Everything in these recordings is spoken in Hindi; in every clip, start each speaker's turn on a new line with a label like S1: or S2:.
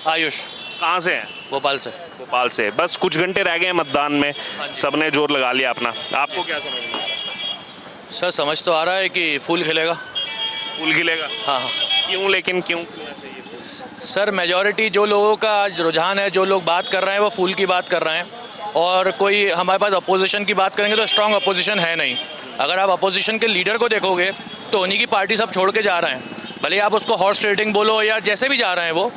S1: आयुष,
S2: कहाँ से हैं?
S1: भोपाल से।
S2: भोपाल से। बस कुछ घंटे रह गए हैं मतदान में, सबने जोर लगा लिया अपना। आपको क्या समझ में आ रहा है?
S1: सर समझ तो आ रहा है कि फूल खिलेगा।
S2: फूल खिलेगा?
S1: हाँ हाँ
S2: क्यों, लेकिन क्यों खिलना चाहिए फूल?
S1: सर, मेजॉरिटी जो लोगों का आज रुझान है, जो लोग बात कर रहे हैं वो फूल की बात कर रहे हैं। और कोई हमारे पास अपोजिशन की बात करेंगे तो स्ट्रांग अपोजिशन है नहीं। अगर आप अपोजिशन के लीडर को देखोगे तो उन्हीं की पार्टी सब छोड़ के जा रहे हैं। भले आप उसको हॉर्स ट्रेडिंग बोलो या जैसे भी जा रहे हैं, वो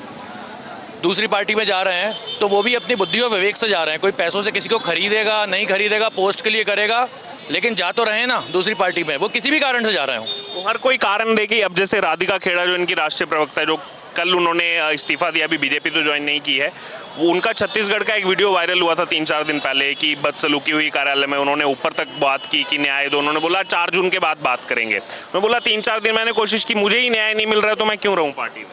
S1: दूसरी पार्टी में जा रहे हैं तो वो भी अपनी बुद्धि और विवेक से जा रहे हैं। कोई पैसों से किसी को खरीदेगा नहीं खरीदेगा, पोस्ट के लिए करेगा, लेकिन जा तो रहे हैं ना दूसरी पार्टी में, वो किसी भी कारण से जा रहे हो।
S2: तो हर कोई कारण देके, अब जैसे राधिका खेड़ा जो इनकी राष्ट्रीय प्रवक्ता है, जो कल उन्होंने इस्तीफा दिया, अभी बीजेपी तो ज्वाइन नहीं की है, वो उनका छत्तीसगढ़ का एक वीडियो वायरल हुआ था 3-4 दिन पहले कि बदसलूकी हुई कार्यालय में, उन्होंने ऊपर तक बात की कि न्याय दो। उन्होंने बोला 4 जून के बाद बात करेंगे। मैं बोला 3-4 दिन मैंने कोशिश की, मुझे ही न्याय नहीं मिल रहा है तो मैं क्यों रहूँ पार्टी में।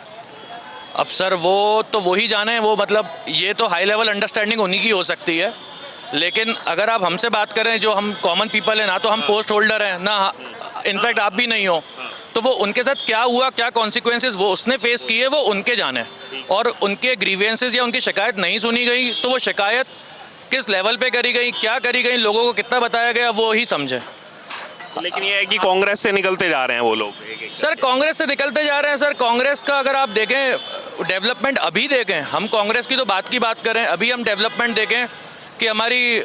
S1: अब सर वो तो वही जाने, वो मतलब ये तो हाई लेवल अंडरस्टैंडिंग उन्हीं की हो सकती है, लेकिन अगर आप हमसे बात करें जो हम कॉमन पीपल हैं ना, तो हम पोस्ट होल्डर हैं ना, इनफैक्ट आप भी नहीं हो, तो वो उनके साथ क्या हुआ, क्या कॉन्सिक्वेंसेस वो उसने फेस किए, वो उनके जाने। और उनके ग्रीवेंसेस या उनकी शिकायत नहीं सुनी गई तो वो शिकायत किस लेवल पे करी गई, क्या करी गई, लोगों को कितना बताया गया, वो ही समझे।
S2: लेकिन ये है कि कांग्रेस से निकलते जा रहे हैं वो लोग
S1: सर कांग्रेस से निकलते जा रहे हैं। सर कांग्रेस का अगर आप देखें डेवलपमेंट, अभी देखें, हम कांग्रेस की तो बात की बात करें, अभी हम डेवलपमेंट देखें कि हमारी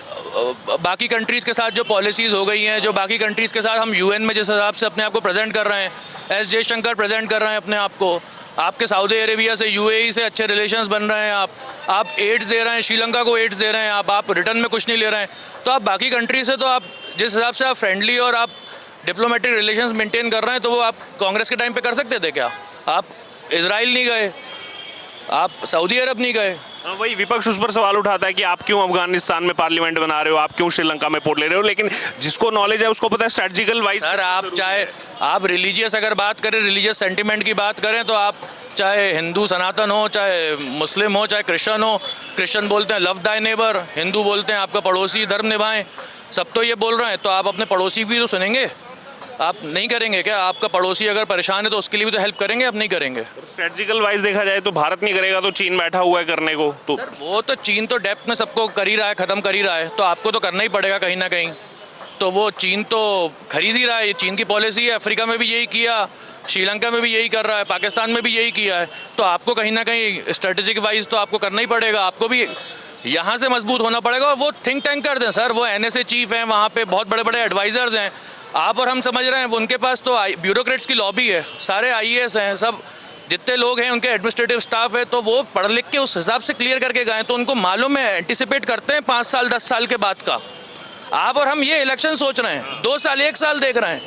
S1: बाकी कंट्रीज़ के साथ जो पॉलिसीज़ हो गई हैं, जो बाकी कंट्रीज़ के साथ हम यूएन में जिस हिसाब से अपने आप को प्रेजेंट कर रहे हैं, एस जयशंकर प्रेजेंट कर रहे हैं अपने आप को, आपके सऊदी अरेबिया से, यूएई से अच्छे रिलेशंस बन रहे हैं, आप एड्स दे रहे हैं, श्रीलंका को एड्स दे रहे हैं, आप रिटर्न में कुछ नहीं ले रहे हैं, तो आप बाकी कंट्री से तो आप जिस हिसाब से आप फ्रेंडली और आप डिप्लोमेटिक रिलेशंस मेंटेन कर रहे हैं, तो वो आप कांग्रेस के टाइम पे कर सकते थे क्या? आप इजराइल नहीं गए, आप सऊदी अरब नहीं गए।
S2: वही विपक्ष उस पर सवाल उठाता है कि आप क्यों अफगानिस्तान में पार्लियामेंट बना रहे हो, आप क्यों श्रीलंका में पोर्ट ले रहे हो, लेकिन जिसको नॉलेज है उसको पता है स्ट्रेटजिकल वाइज।
S1: सर आप चाहे आप रिलीजियस अगर बात करें, रिलीजियस सेंटिमेंट की बात करें, तो आप चाहे हिंदू सनातन हो, चाहे मुस्लिम हो, चाहे क्रिश्चियन हो, क्रिश्चियन बोलते हैं लव दाई नेबर, हिंदू बोलते हैं आपका पड़ोसी धर्म निभाएं, सब तो ये बोल रहे हैं, तो आप अपने पड़ोसी भी तो सुनेंगे। आप नहीं करेंगे क्या? आपका पड़ोसी अगर परेशान है तो उसके लिए भी तो हेल्प करेंगे, आप नहीं करेंगे।
S2: स्ट्रेटजिकल वाइज देखा जाए तो भारत नहीं करेगा तो चीन बैठा हुआ है करने को। तो
S1: सर वो तो चीन तो डेप्थ में सबको कर ही रहा है, ख़त्म कर ही रहा है, तो आपको तो करना ही पड़ेगा कहीं ना कहीं। तो वो चीन तो खरीद ही रहा है, चीन की पॉलिसी है, अफ्रीका में भी यही किया, श्रीलंका में भी यही कर रहा है, पाकिस्तान में भी यही किया है, तो आपको कहीं ना कहीं स्ट्रेटेजिक वाइज तो आपको करना ही पड़ेगा, आपको भी यहाँ से मजबूत होना पड़ेगा। वो थिंक टैंकर्स हैं सर, वो NSA चीफ हैं, वहाँ पे बहुत बड़े बड़े एडवाइजर्स हैं, आप और हम समझ रहे हैं, उनके पास तो ब्यूरोक्रेट्स की लॉबी है, सारे IAS हैं, सब जितने लोग हैं उनके एडमिनिस्ट्रेटिव स्टाफ है, तो वो पढ़ लिख के उस हिसाब से क्लियर करके गए, तो उनको मालूम है, एंटिसिपेट करते हैं 5 साल 10 साल के बाद का। आप और हम ये इलेक्शन सोच रहे हैं, 2 साल 1 साल देख रहे हैं,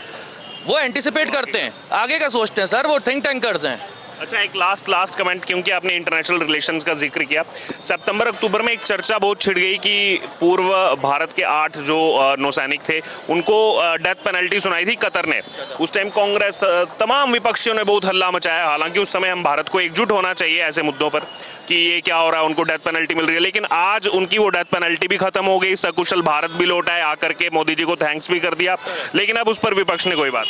S1: वो एंटिसिपेट करते हैं, आगे का सोचते हैं सर, वो थिंक टैंकर्स हैं।
S2: अच्छा, एक लास्ट कमेंट, क्योंकि आपने इंटरनेशनल रिलेशंस का जिक्र किया, सितंबर अक्टूबर में एक चर्चा बहुत छिड़ गई कि पूर्व भारत के 8 जो नौसैनिक थे उनको डेथ पेनल्टी सुनाई थी कतर ने। उस टाइम कांग्रेस, तमाम विपक्षियों ने बहुत हल्ला मचाया, हालांकि उस समय हम भारत को एकजुट होना चाहिए ऐसे मुद्दों पर कि ये क्या हो रहा है, उनको डेथ पेनल्टी मिल रही है, लेकिन आज उनकी वो डेथ पेनल्टी भी खत्म हो गई, सकुशल भारत भी लौटा है, आकर के मोदी जी को थैंक्स भी कर दिया, लेकिन अब उस पर विपक्ष ने कोई बात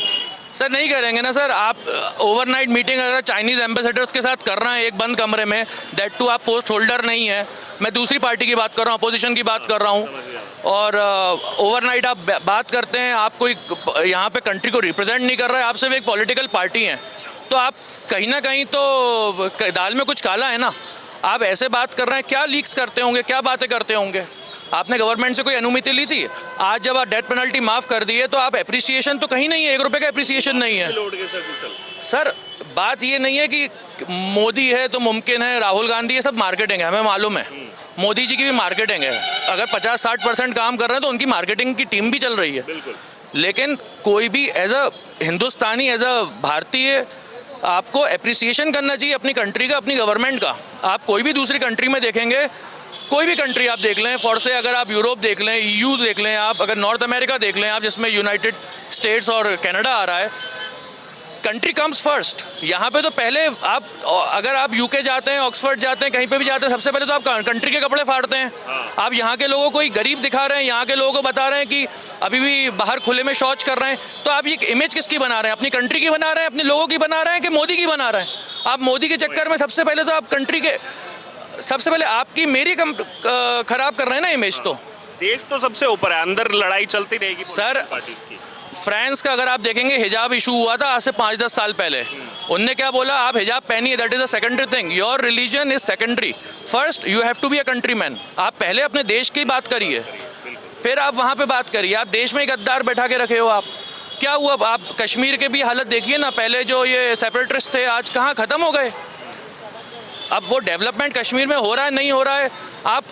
S1: सर नहीं करेंगे ना सर। आप ओवरनाइट मीटिंग अगर चाइनीज़ एम्बेसडर्स के साथ कर रहे हैं एक बंद कमरे में, दैट टू आप पोस्ट होल्डर नहीं है, मैं दूसरी पार्टी की बात कर रहा हूँ, अपोजिशन की बात कर रहा हूँ, और ओवरनाइट आप बात करते हैं, आप कोई यहाँ पे कंट्री को रिप्रेजेंट नहीं कर रहे हैं, आप सिर्फ एक पॉलिटिकल पार्टी हैं, तो आप कहीं ना कहीं तो दाल में कुछ काला है ना। आप ऐसे बात कर रहे हैं, क्या लीक्स करते होंगे, क्या बातें करते होंगे, आपने गवर्नमेंट से कोई अनुमति ली थी? आज जब आप डेथ पेनल्टी माफ़ कर दी है तो आप एप्रिसिएशन तो कहीं नहीं है, 1 रुपये का एप्रिसिएशन नहीं है सर। बात ये नहीं है कि मोदी है तो मुमकिन है, राहुल गांधी, ये सब मार्केटिंग है, हमें मालूम है, मोदी जी की भी मार्केटिंग है, अगर 50-60% काम कर रहे हैं तो उनकी मार्केटिंग की टीम भी चल रही है, लेकिन कोई भी as a Hindustani, as a भारतीय, आपको एप्रिसिएशन करना चाहिए अपनी कंट्री का, अपनी गवर्नमेंट का। आप कोई भी दूसरी कंट्री में देखेंगे, कोई भी कंट्री आप देख लें, फॉर से अगर आप यूरोप देख लें, EU देख लें, आप अगर नॉर्थ अमेरिका देख लें, आप जिसमें यूनाइटेड स्टेट्स और कनाडा आ रहा है, कंट्री कम्स फर्स्ट। यहाँ पे तो पहले आप अगर आप UK जाते हैं, ऑक्सफर्ड जाते हैं, कहीं पे भी जाते हैं, सबसे पहले तो आप कंट्री के कपड़े फाड़ते हैं। आप यहाँ के लोगों को ही गरीब दिखा रहे हैं, यहाँ के लोगों को बता रहे हैं कि अभी भी बाहर खुले में शौच कर रहे हैं, तो आप ये इमेज किसकी बना रहे हैं? अपनी कंट्री की बना रहे हैं, अपने लोगों की बना रहे हैं कि मोदी की बना रहे हैं? आप मोदी के चक्कर में सबसे पहले तो आप कंट्री के सबसे पहले आपकी मेरी खराब कर रहे हैं ना इमेज तो।
S2: देश तो सबसे ऊपर है, अंदर लड़ाई चलती रहेगी
S1: सर,
S2: पार्टीज की।
S1: फ्रांस का अगर आप देखेंगे हिजाब इशू हुआ था आज से 5-10 साल पहले, उनने क्या बोला, आप हिजाब पहनिए, that is a secondary thing, your religion is secondary, first you have to be a country man. आप पहले अपने देश की बात करिए, फिर आप वहाँ पे बात करिए। आप देश में ही गद्दार बैठा के रखे हो आप। क्या हुआ, आप कश्मीर के भी हालत देखिए ना, पहले जो ये सेपरेटिस्ट थे आज कहाँ ख़त्म हो गए। अब वो डेवलपमेंट कश्मीर में हो रहा है नहीं हो रहा है, आप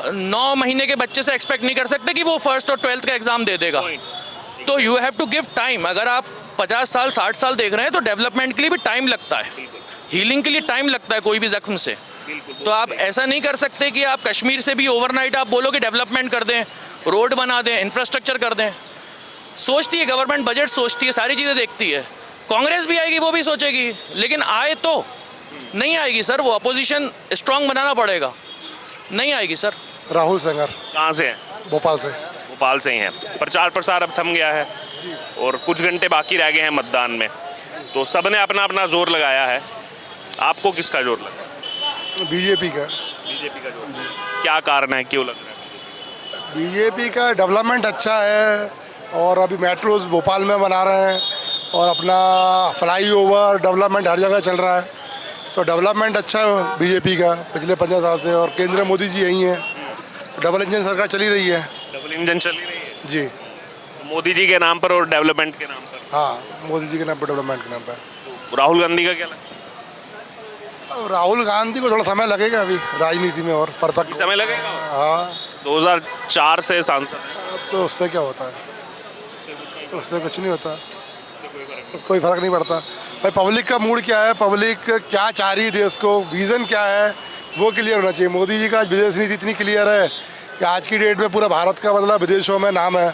S1: 9 महीने के बच्चे से एक्सपेक्ट नहीं कर सकते कि वो फर्स्ट और 12th का एग्ज़ाम दे देगा। तो you have to give time. अगर आप 50 साल 60 साल देख रहे हैं तो डेवलपमेंट के लिए भी टाइम लगता है, हीलिंग के लिए टाइम लगता है कोई भी जख्म से। तो आप ऐसा नहीं कर सकते कि आप कश्मीर से भी ओवरनाइट आप बोलो कि डेवलपमेंट कर दें, रोड बना दें, इंफ्रास्ट्रक्चर कर दें। सोचती है गवर्नमेंट, बजट सोचती है, सारी चीज़ें देखती है। कांग्रेस भी आएगी, वो भी सोचेगी, लेकिन आए तो नहीं आएगी सर। वो अपोजिशन स्ट्रांग बनाना पड़ेगा, नहीं आएगी सर।
S3: राहुल सेंगर।
S2: कहाँ से हैं?
S3: भोपाल से।
S2: भोपाल से ही हैं। प्रचार प्रसार अब थम गया है और कुछ घंटे बाकी रह गए हैं मतदान में, तो सबने अपना अपना जोर लगाया है। आपको किसका जोर लगा?
S3: बीजेपी का।
S2: बीजेपी का जोर। क्या कारण है, क्यों लग रहा है?
S3: बीजेपी का डेवलपमेंट अच्छा है, और अभी मेट्रोज भोपाल में बना रहे हैं, और अपना फ्लाईओवर डेवलपमेंट हर जगह चल रहा है। तो डेवलपमेंट अच्छा है बीजेपी का पिछले 15 साल से, और केंद्र में मोदी जी यही हैं, डबल इंजन सरकार चली रही है।
S2: डबल इंजन चली रही है
S3: जी।
S2: मोदी जी के नाम पर और डेवलपमेंट के नाम पर।
S3: हाँ, मोदी जी के नाम पर, डेवलपमेंट के नाम पर।
S2: राहुल गांधी का क्या लगता है?
S3: अब राहुल गांधी को थोड़ा समय लगेगा अभी राजनीति में, और परफेक्ट
S2: समय लगेगा।
S3: हाँ,
S2: 2004 से सांसद हैं।
S3: तो उससे क्या होता है, उससे कुछ नहीं होता, कोई फर्क नहीं पड़ता भाई। पब्लिक का मूड क्या है, पब्लिक क्या चाह रही है, देश को विज़न क्या है, वो क्लियर होना चाहिए। मोदी जी का आज विदेश नीति इतनी क्लियर है कि आज की डेट में पूरा भारत का मतलब विदेशों में नाम है।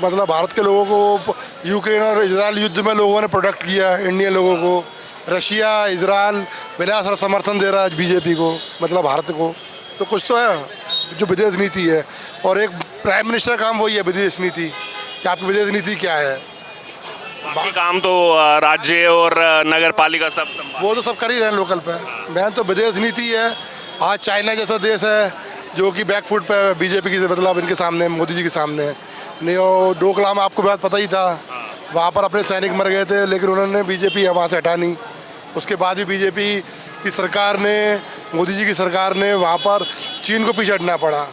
S3: मतलब भारत के लोगों को यूक्रेन और इजराइल युद्ध में लोगों ने प्रोटेक्ट किया, इंडियन लोगों को। रशिया इजराइल बिना सर समर्थन दे रहा है बीजेपी को, मतलब भारत को। तो कुछ तो है जो विदेश नीति है, और एक प्राइम मिनिस्टर काम वही है विदेश नीति, कि आपकी विदेश नीति क्या है।
S2: बाकी काम तो राज्य और नगर पालिका सब
S3: वो तो सब कर ही रहे हैं लोकल पे। मेन तो विदेश नीति है। आज चाइना जैसा देश है जो कि बैकफुट पे बीजेपी की, मतलब इनके सामने, मोदी जी के सामने नहीं। वो डोकलाम आपको बात पता ही था, वहाँ पर अपने सैनिक मर गए थे, लेकिन उन्होंने बीजेपी वहाँ से हटा नहीं। उसके बाद भी बीजेपी की सरकार ने, मोदी जी की सरकार ने वहाँ पर चीन को पीछे हटना पड़ा।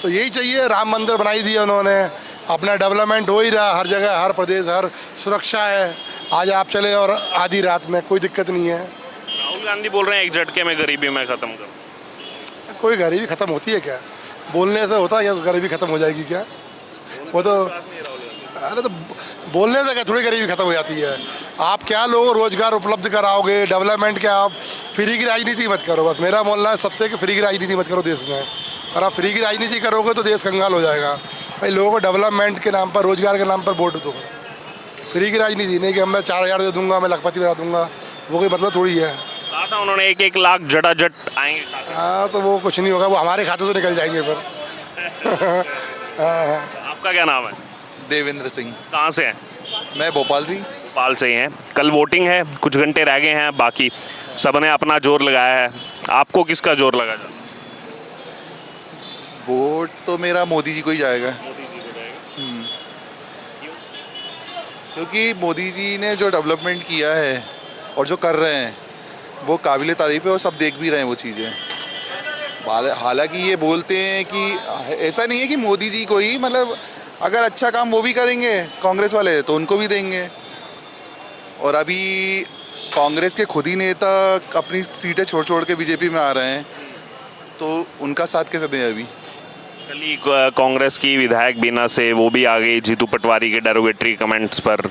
S3: तो यही चाहिए, राम मंदिर बनाई दिया उन्होंने, अपना डेवलपमेंट हो ही रहा हर जगह, हर प्रदेश, हर सुरक्षा है। आज आप चले और आधी रात में कोई दिक्कत नहीं है।
S2: राहुल गांधी बोल रहे हैं एक झटके में गरीबी मैं ख़त्म करूँ।
S3: कोई गरीबी ख़त्म होती है क्या? बोलने से होता है क्या गरीबी ख़त्म हो जाएगी क्या? वो तो, अरे तो बोलने से क्या थोड़ी गरीबी ख़त्म हो जाती है। आप क्या लोगों को रोज़गार उपलब्ध कराओगे, डेवलपमेंट क्या, आप फ्री की राजनीति मत करो। बस मेरा बोलना है सबसे कि फ्री की राजनीति मत करो देश में। और आप फ्री की राजनीति करोगे तो देश कंगाल हो जाएगा। भाई लोगों को डेवलपमेंट के नाम पर, रोज़गार के नाम पर वोट दो। फ्री की राजनीति नहीं कि हम मैं 4000 दे दूंगा, मैं लखपति बना दूंगा, वो कोई मतलब थोड़ी है।
S2: कहा था उन्होंने 1-1 लाख जटाजट आएंगे।
S3: हाँ, तो वो कुछ नहीं होगा, वो हमारे खातों से निकल जाएंगे फिर।
S2: आपका क्या नाम है?
S4: देवेंद्र सिंह।
S2: कहाँ से हैं?
S4: मैं भोपाल से।
S2: भोपाल से ही हैं। कल वोटिंग है, कुछ घंटे रह गए हैं बाकी, सबने अपना जोर लगाया है। आपको किसका जोर लगा?
S4: वोट तो मेरा मोदी जी को ही जाएगा। क्योंकि मोदी जी ने जो डेवलपमेंट किया है और जो कर रहे हैं वो काबिल तारीफ़ है, और सब देख भी रहे हैं वो चीज़ें। हालांकि ये बोलते हैं कि ऐसा नहीं है कि मोदी जी को ही, मतलब अगर अच्छा काम वो भी करेंगे कांग्रेस वाले तो उनको भी देंगे। और अभी कांग्रेस के खुद ही नेता अपनी सीटें छोड़ छोड़ के बीजेपी में आ रहे हैं, तो उनका साथ कैसे दें? अभी
S2: कल ही कांग्रेस की विधायक बीना से वो भी आ गई जीतू पटवारी के डेरोगेटरी कमेंट्स पर।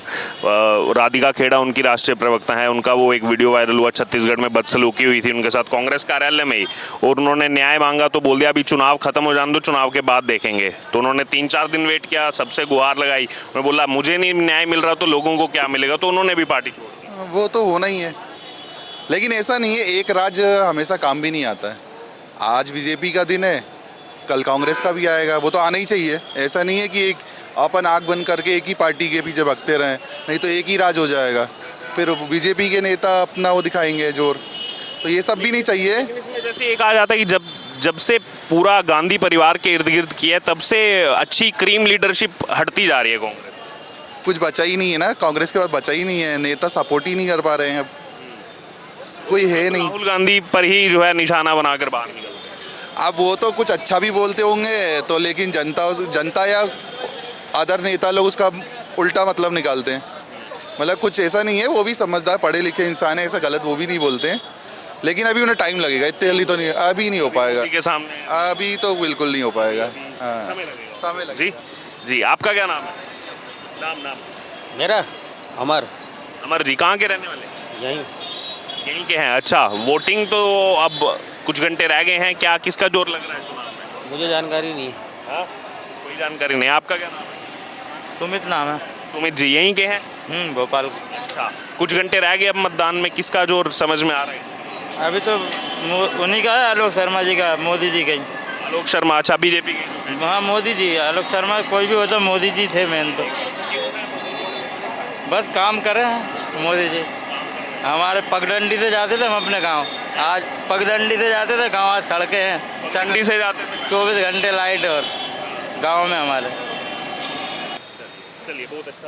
S2: राधिका खेड़ा उनकी राष्ट्रीय प्रवक्ता है, उनका वो एक वीडियो वायरल हुआ, छत्तीसगढ़ में बदसलूकी हुई थी उनके साथ कांग्रेस कार्यालय में ही, और उन्होंने न्याय मांगा तो बोल दिया अभी चुनाव खत्म हो जाने दो, चुनाव के बाद देखेंगे। तो उन्होंने 3-4 दिन वेट किया, सबसे गुहार लगाई, उन्होंने बोला मुझे नहीं न्याय मिल रहा तो लोगों को क्या मिलेगा, तो उन्होंने भी पार्टी छोड़ दी।
S4: वो तो होना ही है, लेकिन ऐसा नहीं है, एक राज्य हमेशा काम भी नहीं आता है। आज बीजेपी का दिन है, कल कांग्रेस का भी आएगा, वो तो आना ही चाहिए। ऐसा नहीं है कि एक अपन आँख बंद करके एक ही पार्टी के पीछे भगते रहें, नहीं तो एक ही राज हो जाएगा, फिर बीजेपी के नेता अपना वो दिखाएंगे जोर। तो ये सब भी नहीं चाहिए।
S2: जैसे एक आ जाता है कि जब जब से पूरा गांधी परिवार के इर्द गिर्द किया है तब से अच्छी क्रीम लीडरशिप हटती जा रही है कांग्रेस।
S4: कुछ बचा ही नहीं है ना, कांग्रेस के बाद बचा ही नहीं है, नेता सपोर्ट ही नहीं कर पा रहे हैं अब, कोई है नहीं।
S2: राहुल गांधी पर ही जो है निशाना बनाकर बाहर निकलते हैं।
S4: अब वो तो कुछ अच्छा भी बोलते होंगे तो, लेकिन जनता या अदर नेता लोग उसका उल्टा मतलब निकालते हैं। मतलब कुछ ऐसा नहीं है, वो भी समझदार पढ़े लिखे इंसान है, ऐसा गलत वो भी नहीं बोलते हैं, लेकिन अभी उन्हें टाइम लगेगा, इतने जल्दी तो नहीं, अभी नहीं हो पाएगा,
S2: मोदी के सामने
S4: अभी तो बिल्कुल नहीं हो पाएगा। हाँ,
S2: समय लगेगा।
S4: समय लगेगा।
S2: जी जी, आपका क्या नाम है? नाम
S5: मेरा अमर
S2: अमर जी, कहाँ के रहने वाले?
S5: यहीं
S2: यहीं के हैं। अच्छा, वोटिंग तो अब कुछ घंटे रह गए हैं, क्या किसका जोर लग रहा है चुनाव में?
S5: मुझे जानकारी नहीं है।
S2: हाँ? कोई जानकारी नहीं। आपका क्या नाम है?
S5: सुमित नाम है।
S2: सुमित जी यहीं के हैं?
S5: भोपाल।
S2: अच्छा, कुछ घंटे रह गए अब मतदान में, किसका जोर समझ में आ रहा है?
S5: अभी तो उन्हीं का है, आलोक शर्मा जी का, मोदी जी का ही।
S2: आलोक शर्मा, अच्छा बीजेपी के।
S5: हाँ मोदी जी, आलोक शर्मा कोई भी होता मोदी जी थे मेन तो। बस काम करे हैं मोदी जी। हमारे पगडंडी से जाते थे हम अपने गांव, आज पगडंडी से जाते थे गांव, आज सड़कें हैं,
S2: ठंडी से जाते थे।
S5: 24 घंटे लाइट और गांव में हमारे।
S2: चलिए, बहुत अच्छा।